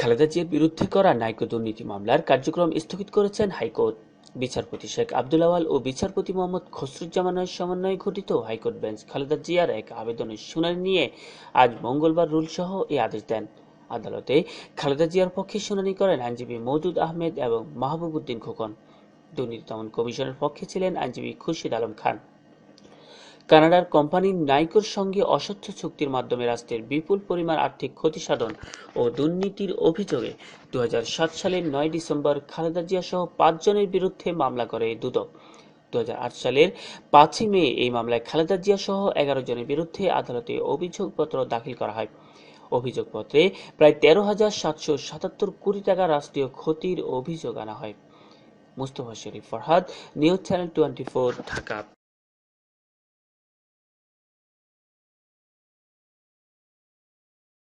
খালেদা জিয়ার বিরুদ্ধে করা নাইকো দুর্নীতি মামলার কার্যক্রম স্থগিত করেছেন হাইকোর্ট। বিচারপতি শেখ আব্দুল আওয়াল ও বিচারপতি মোহাম্মদ খসরুজ্জামানের সমন্বয়ে গঠিত হাইকোর্ট বেঞ্চ খালেদা জিয়ার এক আবেদনের শুনানি নিয়ে আজ মঙ্গলবার রুলসহ এই আদেশ দেন। আদালতে খালেদা জিয়ার পক্ষে শুনানি করেন আইনজীবী মওদুদ আহমেদ এবং মাহবুব উদ্দিন খোকন। দুর্নীতি দমন কমিশনের পক্ষে ছিলেন আইনজীবী খুরশিদ আলম খান। কানাডার কোম্পানি নাইকোর সঙ্গে অস্বচ্ছ চুক্তির মাধ্যমে রাষ্ট্রের বিপুল পরিমাণ আর্থিক ক্ষতিসাধন ও দুর্নীতির অভিযোগে 2007 সালের 9 ডিসেম্বর খালেদা জিয়া সহ 5 জনের বিরুদ্ধে মামলা করে দুদক। 2008 সালের 5 মে এই মামলায় খালেদা জিয়া সহ 11 জনের বিরুদ্ধে আদালতে অভিযোগপত্র দাখিল করা হয়। অভিযোগপত্রে প্রায় 13,777 কোটি টাকা রাষ্ট্রীয় ক্ষতির অভিযোগ আনা হয়। মুস্তফা শরীফ ফরহাদ, নিউজ চ্যানেল 24, ঢাকা।